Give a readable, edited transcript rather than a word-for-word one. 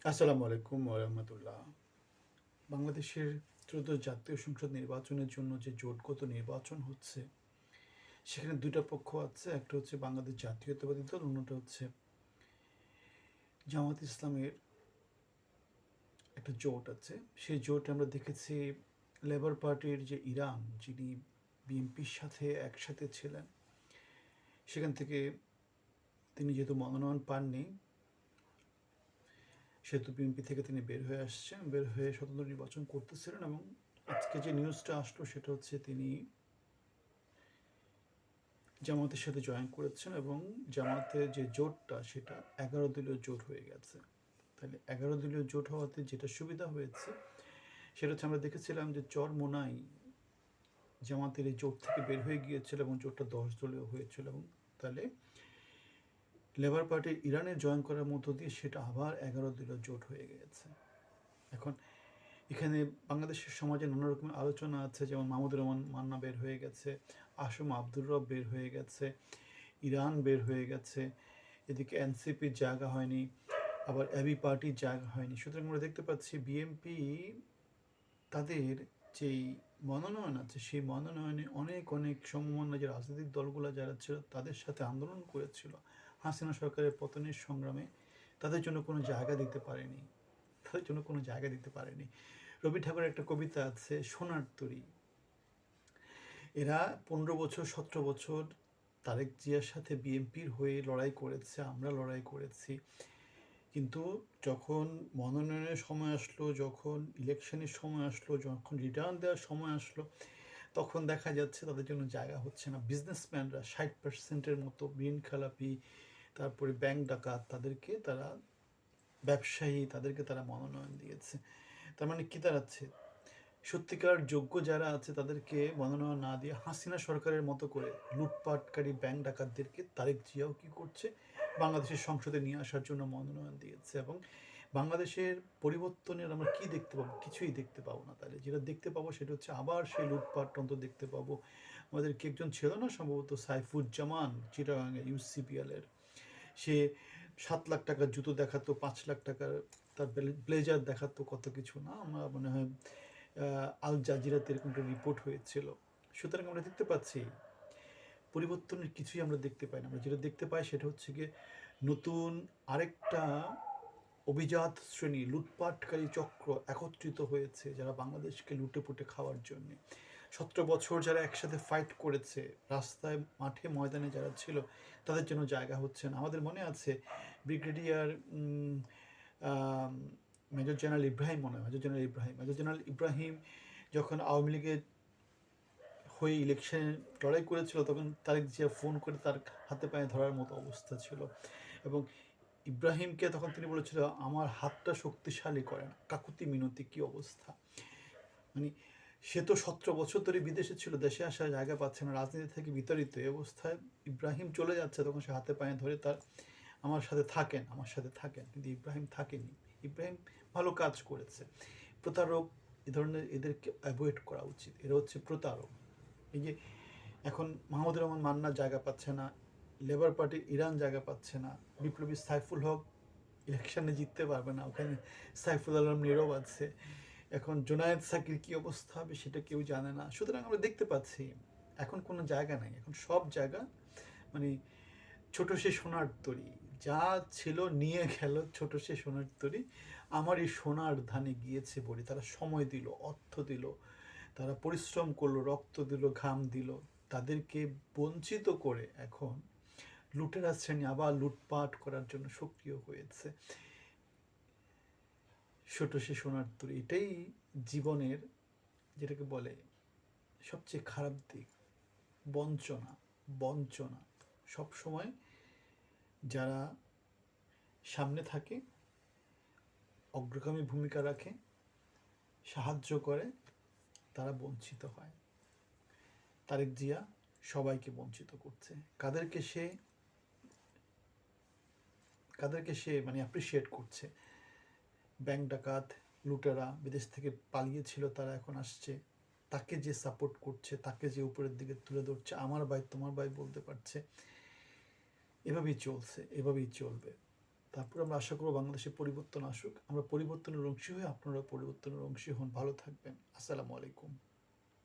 আসসালামু আলাইকুম ওরহমতুল্লাহ। বাংলাদেশের ত্রয়োদশ জাতীয় সংসদ নির্বাচনের জন্য যে জোটগত নির্বাচন হচ্ছে, সেখানে দুইটা পক্ষ আছে। একটা হচ্ছে বাংলাদেশ জাতীয়তাবাদী দল, অন্যটা হচ্ছে জামাত ইসলামের একটা জোট আছে। সেই জোট আমরা দেখেছি লেবার পার্টির যে ইরান, যিনি বিএনপির সাথে একসাথে ছিলেন, সেখান থেকে তিনি যেহেতু মনোনয়ন পাননি, সেহেতু বিএনপি থেকে তিনি বের হয়ে আসছেন, বের হয়ে স্বতন্ত্র নির্বাচন করতেছিলেন। এবং আজকে যে নিউজটা আসলো সেটা হচ্ছে তিনি জামাতের সাথে জয়েন করেছেন এবং জামাতের যে জোটটা সেটা 11 দলীয় জোট হয়ে গেছে। তাহলে 11 দলীয় জোট হওয়াতে যেটা সুবিধা হয়েছে সেটা হচ্ছে আমরা দেখেছিলাম যে চরমোনাই জামাতের এই জোট থেকে বের হয়ে গিয়েছিল এবং জোটটা 10 দলীয় হয়েছিল। এবং তাহলে লেবার পার্টি ইরানের জয়েন করার মধ্য দিয়ে সেটা আবার 11 দলীয় জোট হয়ে গেছে। এখন এখানে বাংলাদেশের সমাজে নানা রকমের আলোচনা আছে, যেমন মাহমুদুর রহমান মান্না বের হয়ে গেছে, আসম আব্দুর রব বের হয়ে গেছে, ইরান বের হয়ে গেছে, এদিকে এনসিপির জায়গা হয়নি, আবার এবি পার্টির জায়গা হয়নি। সুতরাং আমরা দেখতে পাচ্ছি বিএনপি তাদের যেই মনোনয়ন আছে সেই মনোনয়নে অনেক অনেক সমমন্য যে রাজনৈতিক দলগুলো যারা ছিল তাদের সাথে আন্দোলন করেছিল হাসিনা সরকারের পতনের সংগ্রামে, তাদের জন্য কোনো জায়গা দিতে পারেনি, তাদের জন্য কোনো জায়গা দিতে পারেনি। রবি ঠাকুরের একটা কবিতা আছে, সোনার তরী। এরা 15 বছর 17 বছর তারেক জিয়ার সাথে বিএনপির হয়ে লড়াই করেছে, আমরা লড়াই করেছি, কিন্তু যখন মনোনয়নের সময় আসলো, যখন ইলেকশনের সময় আসলো, যখন রিটার্ন দেওয়ার সময় আসলো, তখন দেখা যাচ্ছে তাদের জন্য জায়গা হচ্ছে না। বিজনেসম্যানরা 60%-এর মতো ঋণ খেলাপি, তারপরে ব্যাংক ডাকাত, তাদেরকে তারা ব্যবসায়ী, তাদেরকে তারা মনোনয়ন দিয়েছে। তার মানে কি দাঁড়াচ্ছে, সত্যিকার যোগ্য যারা আছে তাদেরকে মনোনয়ন না দিয়ে হাসিনা সরকারের মতো করে লুটপাটকারী ব্যাংক ডাকাতদেরকে তারেক জিয়াও কি করছে, বাংলাদেশের সংসদে নিয়ে আসার জন্য মনোনয়ন দিয়েছে। এবং বাংলাদেশের পরিবর্তনের আমরা কি দেখতে পাবো? কিছুই দেখতে পাবো না। তাহলে যেটা দেখতে পাবো সেটা হচ্ছে আবার সেই লুটপাট তন্ত্র দেখতে পাবো। আমাদের কি একজন ছিল না সম্ভবত সাইফুজ্জামান, চিটাগাঙে ইউসিপিএলের, সে 7 লাখ টাকার জুতো দেখাতো, 5 লাখ টাকার তার ব্লেজার দেখাতো, কত কিছু না, আমরা মনে হয় আল জাজিরাতে এরকম একটা রিপোর্ট হয়েছিল। সুতরাং আমরা দেখতে পাচ্ছি পরিবর্তনের কিছুই আমরা দেখতে পাই না। আমরা যেটা দেখতে পাই সেটা হচ্ছে গিয়ে নতুন আরেকটা অভিজাত শ্রেণী, লুটপাটকারী চক্র একত্রিত হয়েছে, যারা বাংলাদেশকে লুটে পুটে খাওয়ার জন্যে। 17 বছর যারা একসাথে ফাইট করেছে, রাস্তায় মাঠে ময়দানে যারা ছিল, তাদের জন্য জায়গা হচ্ছে না। আমাদের মনে আছে ব্রিগেডিয়ার মেজর জেনারেল ইব্রাহিম, মনে হয় মেজর জেনারেল ইব্রাহিম যখন আওয়ামী লীগের হয়ে ইলেকশনে লড়াই করেছিল, তখন তারেক জিয়া ফোন করে তার হাতে পায়ে ধরার মতো অবস্থা ছিল। এবং ইব্রাহিমকে তখন তিনি বলেছিল, আমার হাতটা শক্তিশালী করে না, কাকুতি মিনতি, কি অবস্থা। মানে সে তো 17 বছর ধরে বিদেশে ছিল, দেশে আসার জায়গা পাচ্ছে না, রাজনীতি থেকে বিতাড়িত। এই অবস্থায় ইব্রাহিম চলে যাচ্ছে, তখন সে হাতে পায়ে ধরে তার, আমার সাথে থাকেন, আমার সাথে থাকেন। কিন্তু ইব্রাহিম থাকেনি। ইব্রাহিম ভালো কাজ করেছে। প্রতারক, এ ধরনের এদেরকে অ্যাভয়েড করা উচিত, এরা হচ্ছে প্রতারক। এই যে এখন মাহমুদুর রহমান মান্না জায়গা পাচ্ছে না, লেবার পার্টি ইরান জায়গা পাচ্ছে না, বিপ্লবী সাইফুল হক ইলেকশনে জিততে পারবে না, ওখানে সাইফুল আলম নীরব আছে। এখন জোনায়েদ সাকির কী অবস্থা হবে সেটা কেউ জানে না। সুতরাং আমরা দেখতে পাচ্ছি এখন কোনো জায়গা নাই, এখন সব জায়গা মানে ছোট সে সোনার তরী, যা ছিল নিয়ে গেল ছোট সে সোনার তরী। আমার এই সোনার ধানে গিয়েছে বলে তারা সময় দিল, অর্থ দিল, তারা পরিশ্রম করলো, রক্ত দিল, ঘাম দিল, তাদেরকে বঞ্চিত করে এখন লুটেরা শ্রেণী আবার লুটপাট করার জন্য সক্রিয় হয়েছে। ছোট সে সোনার তরী, এটাই জীবনের, যেটাকে বলে সবচেয়ে খারাপ দিক, বঞ্চনা। বঞ্চনা সবসময় যারা সামনে থাকে, অগ্রগামী ভূমিকা রাখে, সাহায্য করে, তারা বঞ্চিত হয়। তারেক জিয়া সবাইকে বঞ্চিত করছে। কাদেরকে সে মানে অ্যাপ্রিসিয়েট করছে? ব্যাংক ডাকাত, লুটেরা, বিদেশ থেকে পালিয়েছিল তারা এখন আসছে, তাকে যে সাপোর্ট করছে, তাকে যে উপরের দিকে তুলে ধরছে, আমার ভাই তোমার ভাই বলতে পারছে, এভাবেই চলছে, এভাবেই চলবে। তারপর আমরা আশা করব বাংলাদেশে পরিবর্তন আসুক, আমরা পরিবর্তনের অংশী হয়ে আপনারা পরিবর্তনের অংশী হন। ভালো থাকবেন। আসসালামু আলাইকুম।